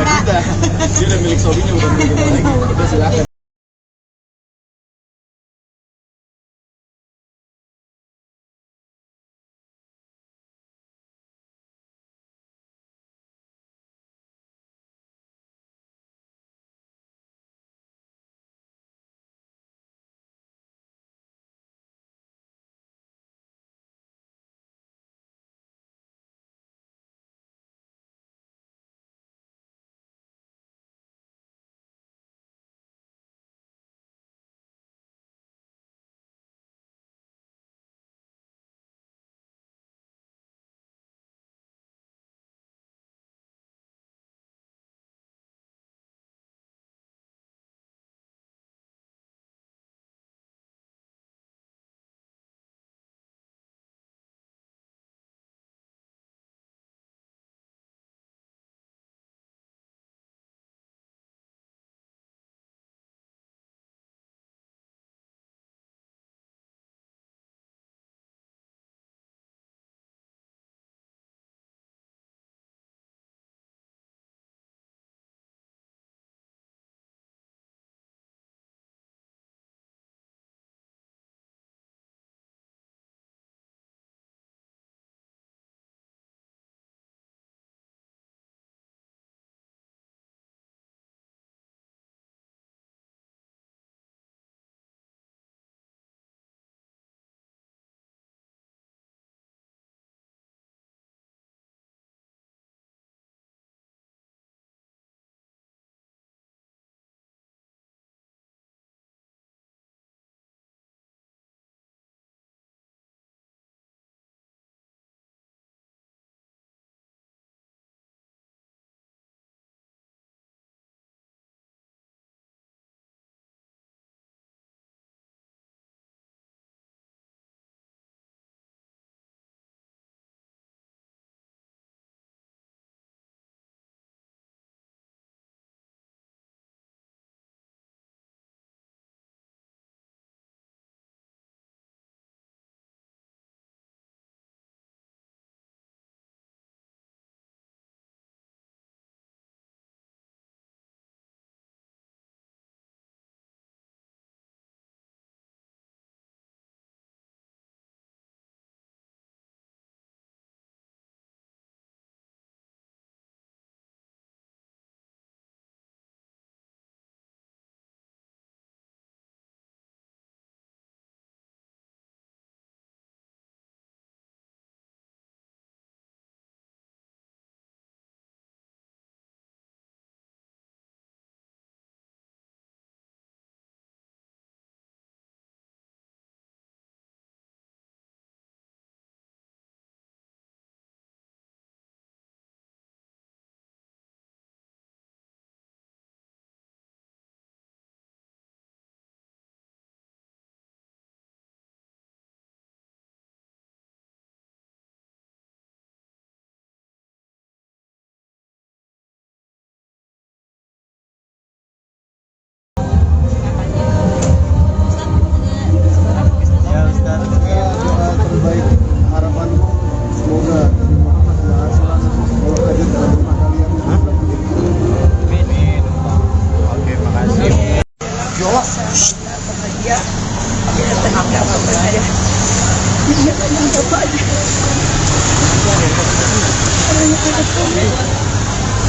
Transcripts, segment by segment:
kita. Dia udah milik suaminya, bukan milik kita lagi. Udah silakan.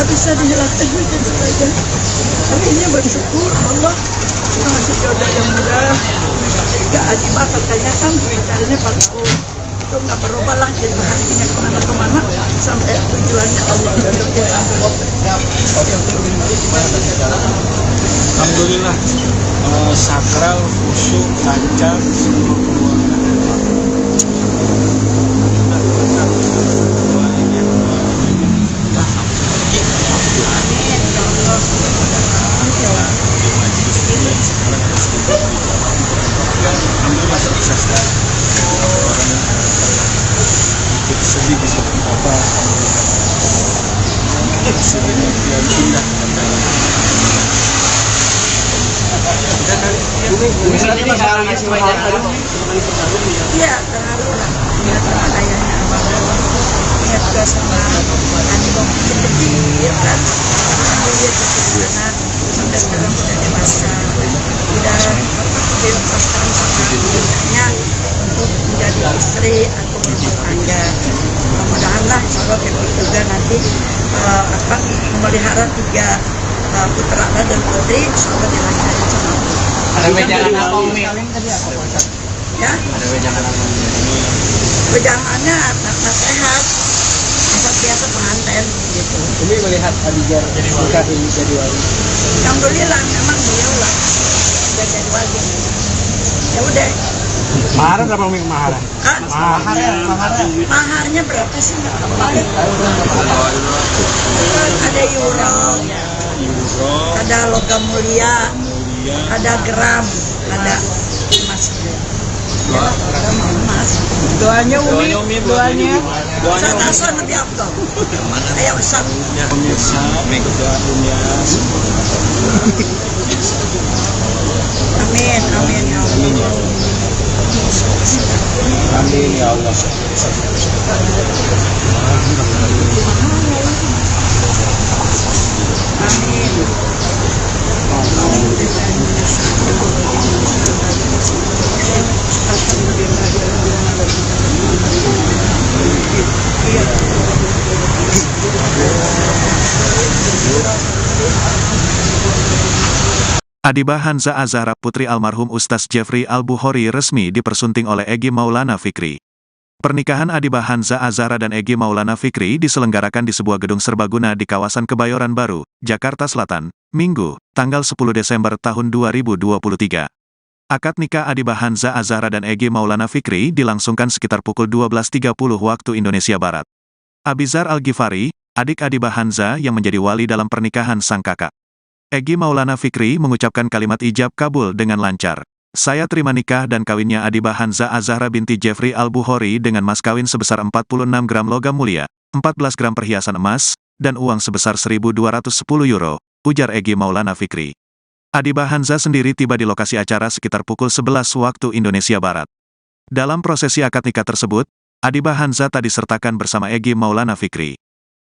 Bisa dijelaskan dan sebagainya. Akhirnya bersyukur Allah masih jodoh yang mudah. Jika Adibah katanya kan bicaranya 4 tahun itu nggak berubah lah, jadi hatinya kemana-kemana sampai tujuannya Allah jodohnya. Alhamdulillah, sakral, khusyuk, lancar, semua sedih bisa apa hasilnya biar indah iya terharu lah lihat ayahnya juga sama Andong kecil kan, dia ke sana sampai sekarang sudah dewasa, sudah dilepaskan sama bundanya untuk menjadi istri atau berumah tangga. Mudah-mudahan lah, insya Allah Kevin juga nanti memelihara 3 putra dan putri, insya Allah dilancarin sama Allah. Ada wejangan apa Umi? Ya, Ada wejangan apa? wejangannya nasihat, biasa pengantin gitu. Umi melihat Adija nikah ini jadi wali. Alhamdulillah memang beliau lah udah jadi wali. Ya udah. Mahar berapa Umi mahar? Ah, maharnya berapa sih? Nggak apa. Ada euro, ada logam mulia, ada gram, ada emas. Emas. Doanya Umi, doanya. Sana nanti Abdul. Ayo Ustaz. Pemirsa, doa dunia. Amin, amin ya Allah. Amin ya Allah. Adibah Hanza Azahra putri almarhum Ustaz Jeffrey Al-Bukhari resmi dipersunting oleh Egy Maulana Fikri. Pernikahan Adibah Hanza Azahra dan Egy Maulana Fikri diselenggarakan di sebuah gedung serbaguna di kawasan Kebayoran Baru, Jakarta Selatan, Minggu, tanggal 10 Desember tahun 2023. Akad nikah Adibah Hanza Azahra dan Egy Maulana Fikri dilangsungkan sekitar pukul 12.30 waktu Indonesia Barat. Abizar Al-Ghifari, adik Adibah Hanza yang menjadi wali dalam pernikahan sang kakak. Egy Maulana Fikri mengucapkan kalimat ijab kabul dengan lancar. Saya terima nikah dan kawinnya Adibah Hanza Azahra binti Jeffrey Al-Bukhari dengan mas kawin sebesar 46 gram logam mulia, 14 gram perhiasan emas, dan uang sebesar 1.210 euro, ujar Egy Maulana Fikri. Adibah Hanza sendiri tiba di lokasi acara sekitar pukul 11 waktu Indonesia Barat. Dalam prosesi akad nikah tersebut, Adibah Hanza tak disertakan bersama Egy Maulana Fikri.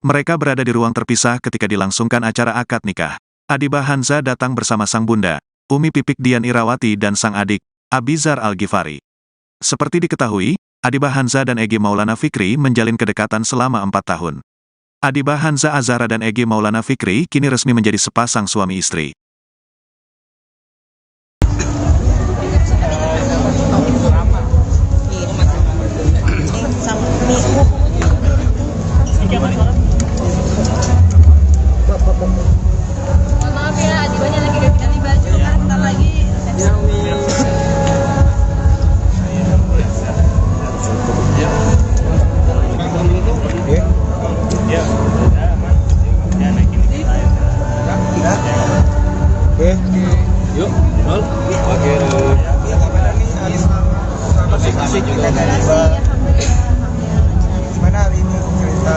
Mereka berada di ruang terpisah ketika dilangsungkan acara akad nikah. Adibah Hanza datang bersama sang bunda, Umi Pipik Dian Irawati dan sang adik, Abizar Al-Ghifari. Seperti diketahui, Adibah Hanza dan Egy Maulana Fikri menjalin kedekatan selama 4 tahun. Adibah Hanza Azahra dan Egy Maulana Fikri kini resmi menjadi sepasang suami istri. Maaf ya, Adibahnya lagi ganti baju kan, ntar lagi. Yuk, nol. Oke. Terima kasih juga dari Gimana hari ini cerita